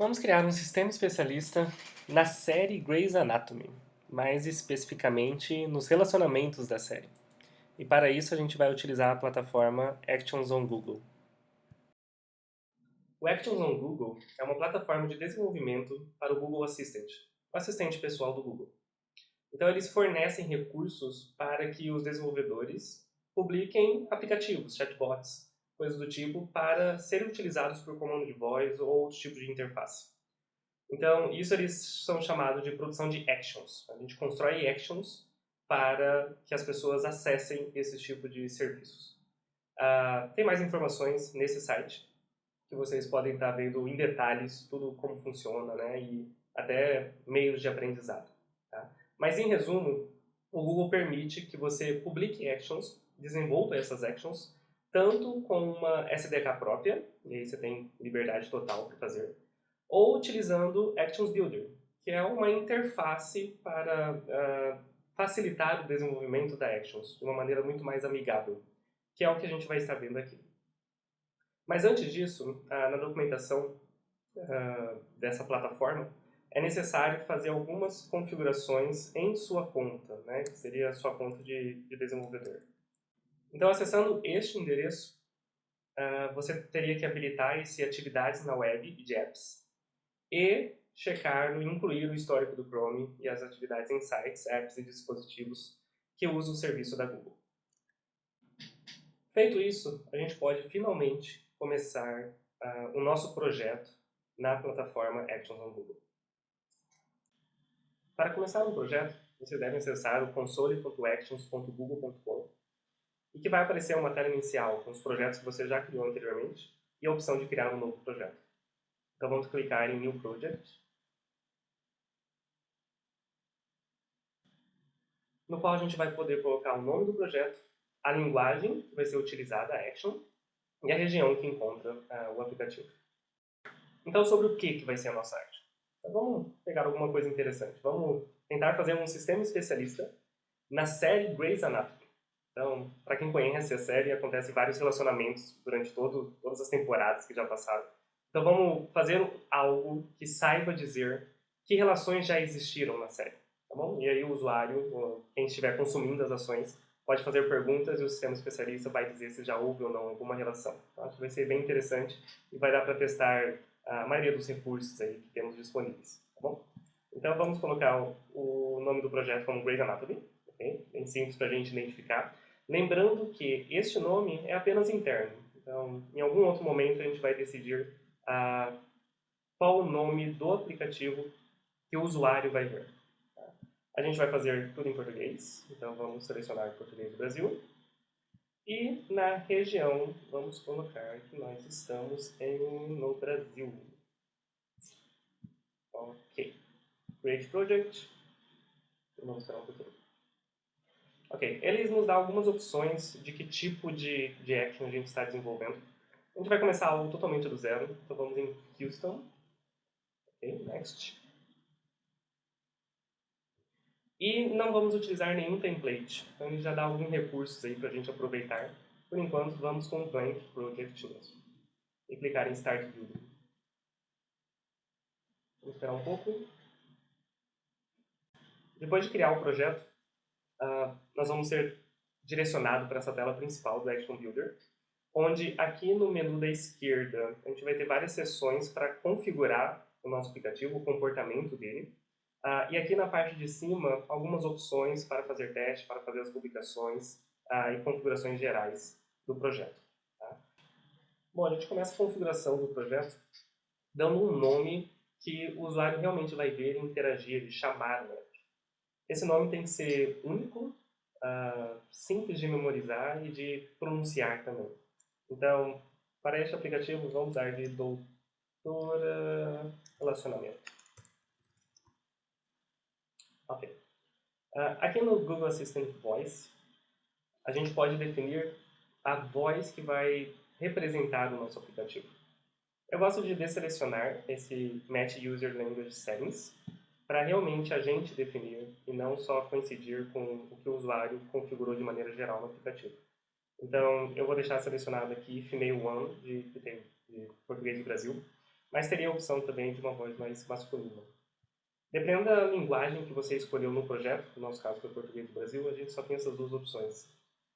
Vamos criar um sistema especialista na série Grey's Anatomy, mais especificamente nos relacionamentos da série. E para isso a gente vai utilizar a plataforma Actions on Google. O Actions on Google é uma plataforma de desenvolvimento para o Google Assistant, o assistente pessoal do Google. Então eles fornecem recursos para que os desenvolvedores publiquem aplicativos, chatbots, coisas do tipo, para serem utilizados por comando de voz ou outros tipos de interface. Então, isso eles são chamados de produção de actions. A gente constrói actions para que as pessoas acessem esse tipo de serviços. Tem mais informações nesse site, que vocês podem estar vendo em detalhes tudo como funciona, né? E até meios de aprendizado. Tá? Mas, em resumo, o Google permite que você publique actions, desenvolva essas actions, tanto com uma SDK própria, e aí você tem liberdade total para fazer, ou utilizando Actions Builder, que é uma interface para facilitar o desenvolvimento da Actions de uma maneira muito mais amigável, que é o que a gente vai estar vendo aqui. Mas antes disso, na documentação dessa plataforma, é necessário fazer algumas configurações em sua conta, né, que seria a sua conta de desenvolvedor. Então, acessando este endereço, você teria que habilitar esse atividades na web e de apps, e checar e incluir o histórico do Chrome e as atividades em sites, apps e dispositivos que usam o serviço da Google. Feito isso, a gente pode finalmente começar o nosso projeto na plataforma Actions on Google. Para começar um projeto, você deve acessar o console.actions.google.com e que vai aparecer uma tela inicial com os projetos que você já criou anteriormente e a opção de criar um novo projeto. Então vamos clicar em New Project, no qual a gente vai poder colocar o nome do projeto, a linguagem que vai ser utilizada, a Action, e a região que encontra o aplicativo. Então, sobre o que vai ser a nossa arte? Então, vamos pegar alguma coisa interessante. Vamos tentar fazer um sistema especialista na série Grey's Anatomy. Então, para quem conhece a série, acontecem vários relacionamentos durante todas as temporadas que já passaram. Então, vamos fazer algo que saiba dizer que relações já existiram na série. Tá bom? E aí o usuário, quem estiver consumindo as ações, pode fazer perguntas e o sistema especialista vai dizer se já houve ou não alguma relação. Então, acho que vai ser bem interessante e vai dar para testar a maioria dos recursos aí que temos disponíveis. Tá bom? Então vamos colocar o nome do projeto como Grey's Anatomy, okay? Bem simples para a gente identificar. Lembrando que este nome é apenas interno. Então, em algum outro momento a gente vai decidir qual o nome do aplicativo que o usuário vai ver. A gente vai fazer tudo em português, então vamos selecionar português do Brasil. E na região, vamos colocar que nós estamos no Brasil. Ok. Create Project. Vamos esperar um pouquinho. Ok, eles nos dão algumas opções de que tipo de action a gente está desenvolvendo. A gente vai começar algo totalmente do zero, então vamos em Houston. Ok, Next. E não vamos utilizar nenhum template, então ele já dá alguns recursos aí para a gente aproveitar. Por enquanto, vamos com o Blank Project mesmo. E clicar em Start Building. Vamos esperar um pouco. Depois de criar o projeto, nós vamos ser direcionados para essa tela principal do Action Builder, onde aqui no menu da esquerda a gente vai ter várias seções para configurar o nosso aplicativo, o comportamento dele. E aqui na parte de cima, algumas opções para fazer teste, para fazer as publicações e configurações gerais do projeto. Tá? Bom, a gente começa a configuração do projeto dando um nome que o usuário realmente vai ver, interagir e chamar. Né? Esse nome tem que ser único, simples de memorizar e de pronunciar também. Então, para este aplicativo, vamos dar de doutora relacionamento. Ok. Aqui no Google Assistant Voice, a gente pode definir a voz que vai representar o nosso aplicativo. Eu gosto de desselecionar esse Match User Language Settings para realmente a gente definir e não só coincidir com o que o usuário configurou de maneira geral no aplicativo. Então, eu vou deixar selecionado aqui Female One, de português do Brasil. mas teria a opção também de uma voz mais masculina. Dependendo da linguagem que você escolheu no projeto, no nosso caso foi português do Brasil, a gente só tem essas duas opções.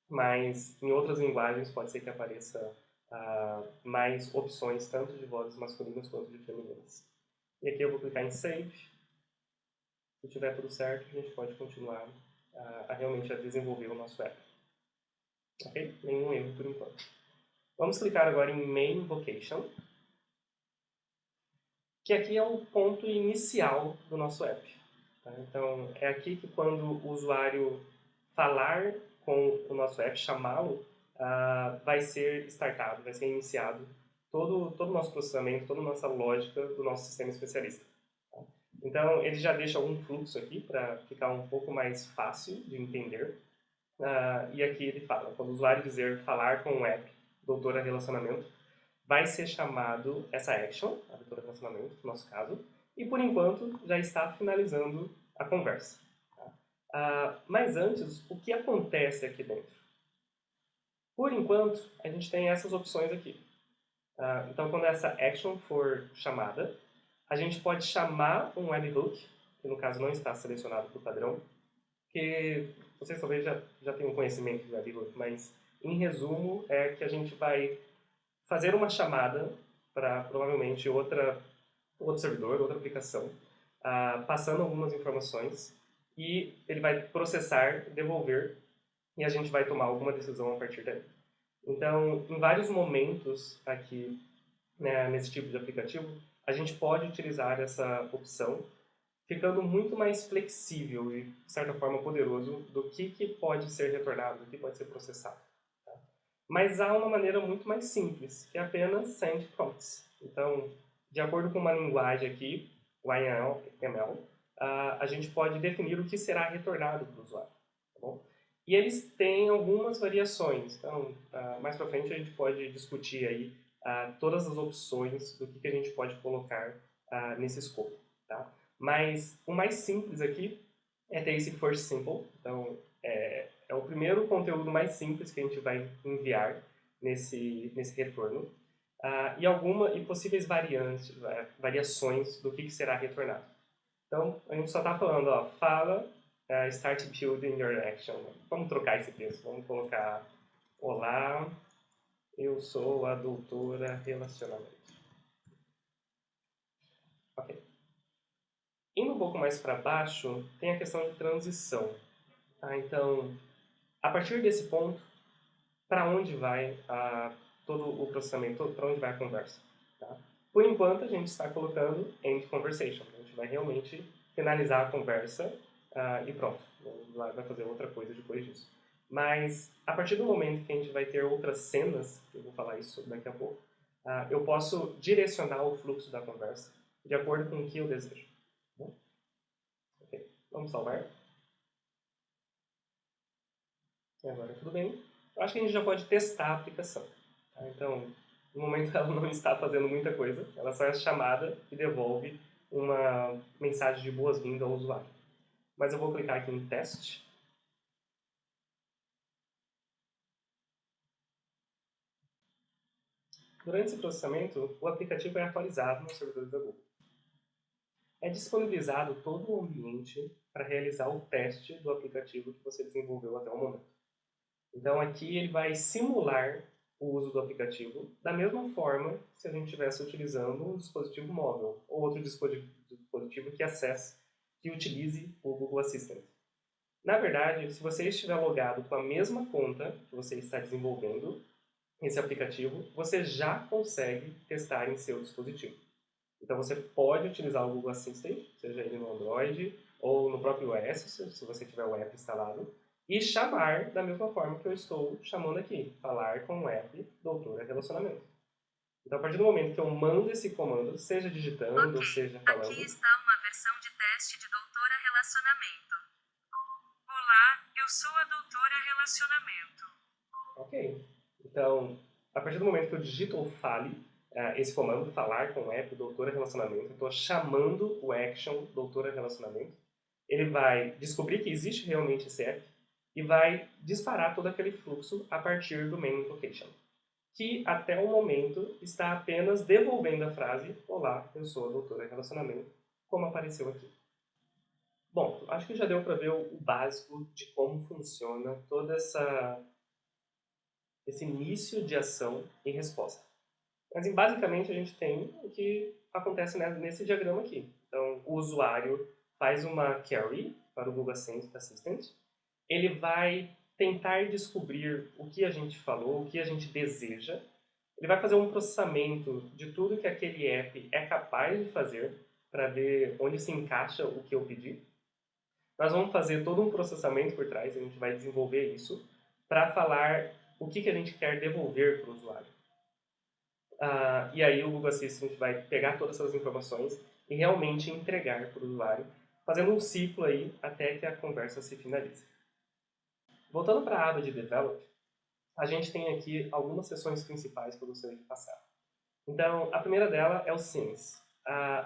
Mas em outras linguagens pode ser que apareça mais opções, tanto de vozes masculinas quanto de femininas. E aqui eu vou clicar em Save. Se tiver tudo certo, a gente pode continuar realmente a desenvolver o nosso app. Ok? Nenhum erro por enquanto. Vamos clicar agora em Main Invocation, que aqui é o ponto inicial do nosso app. Tá? Então, é aqui que quando o usuário falar com o nosso app, chamá-lo, vai ser startado, vai ser iniciado todo o nosso processamento, toda a nossa lógica do nosso sistema especialista. Tá? Então, ele já deixa algum fluxo aqui para ficar um pouco mais fácil de entender. E aqui ele fala, quando o usuário dizer falar com o app, doutora relacionamento, vai ser chamado essa action, a doutora relacionamento, no nosso caso, e por enquanto já está finalizando a conversa. Tá? Mas antes, o que acontece aqui dentro? Por enquanto, a gente tem essas opções aqui. Então, quando essa action for chamada, a gente pode chamar um webhook, que no caso não está selecionado por padrão, que vocês talvez já tenham conhecimento de webhook, mas em resumo é que a gente vai fazer uma chamada para provavelmente outro servidor, outra aplicação, passando algumas informações e ele vai processar, devolver e a gente vai tomar alguma decisão a partir daí. Então, em vários momentos aqui, né, nesse tipo de aplicativo, a gente pode utilizar essa opção, ficando muito mais flexível e, de certa forma, poderoso do que pode ser retornado, do que pode ser processado. Tá? Mas há uma maneira muito mais simples, que é apenas send prompts. Então, de acordo com uma linguagem aqui, o YAML, a gente pode definir o que será retornado para o usuário. Tá bom? E eles têm algumas variações. Então, mais para frente a gente pode discutir aí todas as opções do que a gente pode colocar nesse escopo. Tá? Mas o mais simples aqui é ter esse first simple. Então, é o primeiro conteúdo mais simples que a gente vai enviar nesse retorno. E possíveis variações do que será retornado. Então, a gente só está falando, ó, fala, start building your action. Vamos trocar esse texto, vamos colocar, olá, eu sou a doutora relacionamento. Ok. Indo um pouco mais para baixo, tem a questão de transição. Tá? Então, a partir desse ponto, para onde vai todo o processamento, para onde vai a conversa? Tá? Por enquanto, a gente está colocando end conversation. A gente vai realmente finalizar a conversa e pronto. Vai fazer outra coisa depois disso. Mas, a partir do momento que a gente vai ter outras cenas, eu vou falar isso daqui a pouco, eu posso direcionar o fluxo da conversa de acordo com o que eu desejo. Ok, vamos salvar. E agora tudo bem. Eu acho que a gente já pode testar a aplicação. Tá? Então, no momento ela não está fazendo muita coisa, ela só é chamada e devolve uma mensagem de boas-vindas ao usuário. Mas eu vou clicar aqui em teste. Durante esse processamento, o aplicativo é atualizado nos servidores da Google. É disponibilizado todo o ambiente para realizar o teste do aplicativo que você desenvolveu até o momento. Então aqui ele vai simular o uso do aplicativo da mesma forma se a gente estivesse utilizando um dispositivo móvel ou outro dispositivo que utilize o Google Assistant. Na verdade, se você estiver logado com a mesma conta que você está desenvolvendo esse aplicativo, você já consegue testar em seu dispositivo. Então você pode utilizar o Google Assistant, seja ele no Android ou no próprio iOS, se você tiver o app instalado, e chamar da mesma forma que eu estou chamando aqui, falar com o app Doutora Relacionamento. Então, a partir do momento que eu mando esse comando, seja digitando ou seja falando... Aqui está uma versão de teste de Doutora Relacionamento. Olá, eu sou a Doutora Relacionamento. Ok. Então, a partir do momento que eu digito ou fale esse comando, falar com o app Doutora Relacionamento, eu estou chamando o action Doutora Relacionamento, ele vai descobrir que existe realmente esse app e vai disparar todo aquele fluxo a partir do main invocation. que até o momento está apenas devolvendo a frase "Olá, eu sou a doutora Relacionamento", como apareceu aqui. Bom, acho que já deu para ver o básico de como funciona toda esse início de ação e resposta. Mas basicamente a gente tem o que acontece nesse diagrama aqui. Então, o usuário faz uma query para o Google Assistant, ele vai tentar descobrir o que a gente falou, o que a gente deseja, ele vai fazer um processamento de tudo que aquele app é capaz de fazer para ver onde se encaixa o que eu pedi. Nós vamos fazer todo um processamento por trás, a gente vai desenvolver isso para falar o que a gente quer devolver para o usuário. E aí o Google Assistant vai pegar todas essas informações e realmente entregar para o usuário, fazendo um ciclo aí até que a conversa se finalize. Voltando para a aba de Develop, a gente tem aqui algumas seções principais que eu gostaria de passar. Então, a primeira dela é o Scenes.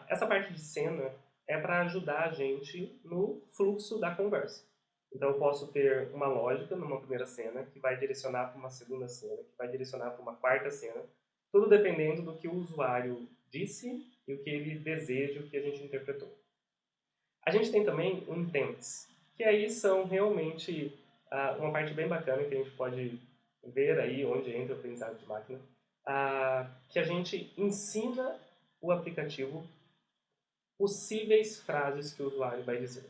Essa parte de cena é para ajudar a gente no fluxo da conversa. Então, eu posso ter uma lógica numa primeira cena que vai direcionar para uma segunda cena, que vai direcionar para uma quarta cena, tudo dependendo do que o usuário disse e o que ele deseja, o que a gente interpretou. A gente tem também o Intents, que aí são realmente uma parte bem bacana que a gente pode ver aí onde entra o aprendizado de máquina, que a gente ensina o aplicativo possíveis frases que o usuário vai dizer.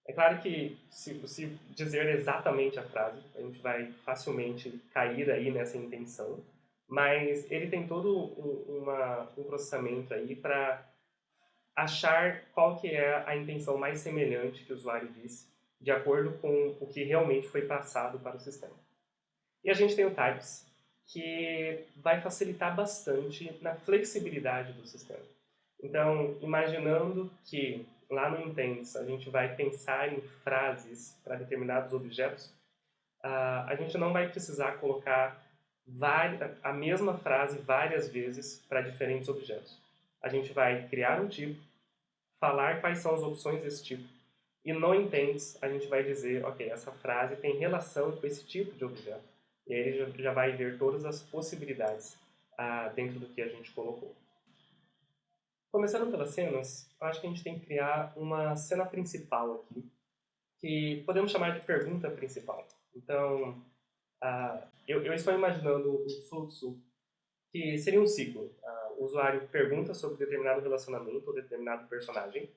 É claro que se dizer exatamente a frase, a gente vai facilmente cair aí nessa intenção, mas ele tem todo um processamento aí para achar qual que é a intenção mais semelhante que o usuário disse, de acordo com o que realmente foi passado para o sistema. E a gente tem o Types, que vai facilitar bastante na flexibilidade do sistema. Então, imaginando que lá no Intents a gente vai pensar em frases para determinados objetos, a gente não vai precisar colocar a mesma frase várias vezes para diferentes objetos. A gente vai criar um tipo, falar quais são as opções desse tipo, e no Intents a gente vai dizer, ok, essa frase tem relação com esse tipo de objeto. E aí ele já vai ver todas as possibilidades dentro do que a gente colocou. Começando pelas cenas, eu acho que a gente tem que criar uma cena principal aqui, que podemos chamar de pergunta principal. Então, eu estou imaginando um fluxo que seria um ciclo. O usuário pergunta sobre determinado relacionamento ou determinado personagem,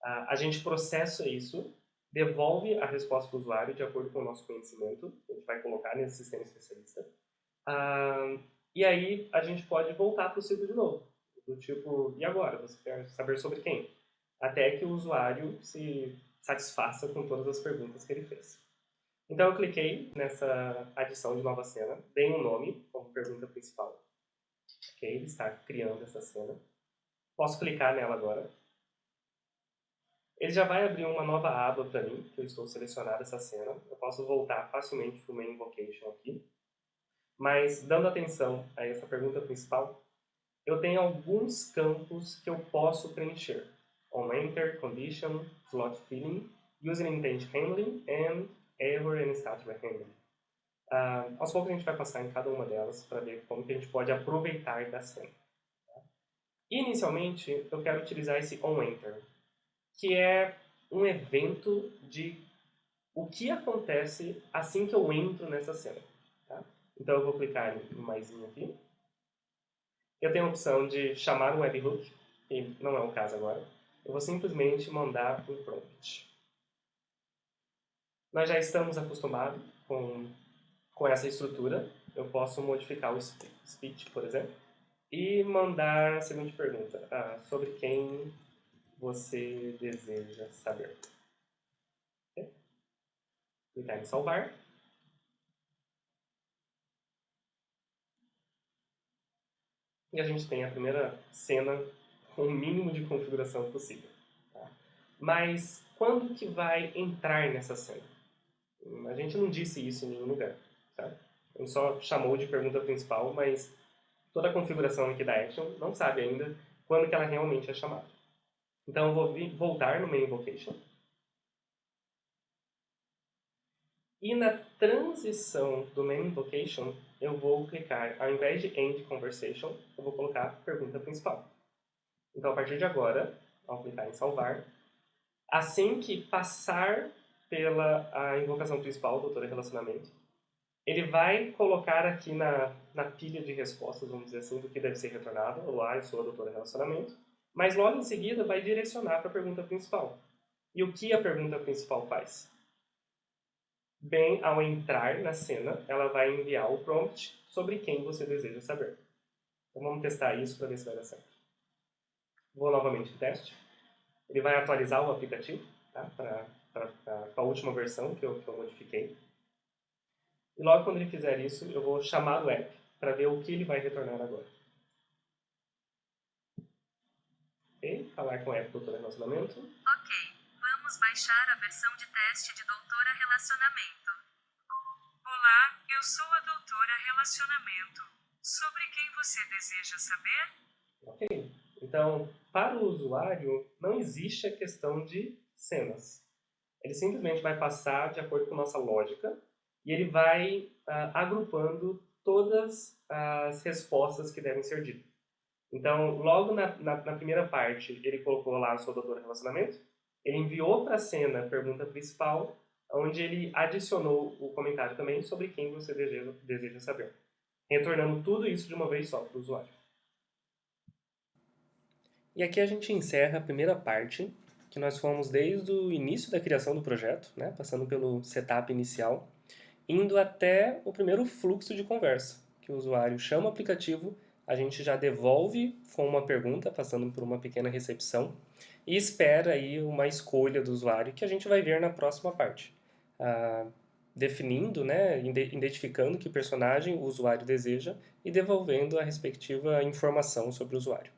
a gente processa isso, devolve a resposta para o usuário de acordo com o nosso conhecimento, que a gente vai colocar nesse sistema especialista, e aí a gente pode voltar para o ciclo de novo. Do tipo, e agora? Você quer saber sobre quem? Até que o usuário se satisfaça com todas as perguntas que ele fez. Então eu cliquei nessa adição de nova cena, dei um nome como pergunta principal. Ok, ele está criando essa cena. Posso clicar nela agora. Ele já vai abrir uma nova aba para mim, que eu estou selecionando essa cena. Eu posso voltar facilmente para o Main Invocation aqui. Mas, dando atenção a essa pergunta principal, eu tenho alguns campos que eu posso preencher. OnEnter, Condition, Slot Filling, Using Intent Handling and Error and Statement Handling. Aos poucos a gente vai passar em cada uma delas para ver como que a gente pode aproveitar da cena. Inicialmente, eu quero utilizar esse OnEnter, que é um evento de o que acontece assim que eu entro nessa cena. Tá? Então eu vou clicar no maisinho aqui. Eu tenho a opção de chamar um webhook, que não é o caso agora. Eu vou simplesmente mandar um prompt. Nós já estamos acostumados com essa estrutura. Eu posso modificar o speech, por exemplo, e mandar a seguinte pergunta. Sobre quem você deseja saber? Okay? Clicar em salvar. E a gente tem a primeira cena com o mínimo de configuração possível. Tá? Mas quando que vai entrar nessa cena? A gente não disse isso em nenhum lugar. Tá? A gente só chamou de pergunta principal, mas toda a configuração aqui da Action não sabe ainda quando que ela realmente é chamada. Então eu vou voltar no Main Invocation. E na transição do main invocation, eu vou clicar, ao invés de end conversation, eu vou colocar pergunta principal. Então, a partir de agora, ao clicar em salvar, assim que passar pela a invocação principal, doutora relacionamento, ele vai colocar aqui na pilha de respostas, vamos dizer assim, do que deve ser retornado. Olá, eu sou a doutora relacionamento. Mas logo em seguida vai direcionar para a pergunta principal. E o que a pergunta principal faz? Bem, ao entrar na cena, ela vai enviar o prompt sobre quem você deseja saber. Então vamos testar isso para ver se vai dar certo. Vou novamente em teste. Ele vai atualizar o aplicativo, tá? Para a última versão que eu modifiquei. E logo quando ele fizer isso, eu vou chamar o app para ver o que ele vai retornar agora. Ok? Falar com o app Doutora Relacionamento. Ok, vamos baixar a versão de teste de Doutora Relacionamento. Olá, eu sou a Doutora Relacionamento. Sobre quem você deseja saber? Ok. Então, para o usuário, não existe a questão de cenas. Ele simplesmente vai passar de acordo com nossa lógica e ele vai agrupando todas as respostas que devem ser ditas. Então, logo na primeira parte, ele colocou lá o seu doutor relacionamento, ele enviou para a cena a pergunta principal, onde ele adicionou o comentário também sobre quem você deseja saber, retornando tudo isso de uma vez só para o usuário. E aqui a gente encerra a primeira parte, que nós fomos desde o início da criação do projeto, né, passando pelo setup inicial, indo até o primeiro fluxo de conversa, que o usuário chama o aplicativo, a gente já devolve com uma pergunta, passando por uma pequena recepção, e espera aí uma escolha do usuário que a gente vai ver na próxima parte. Definindo, né, identificando que personagem o usuário deseja e devolvendo a respectiva informação sobre o usuário.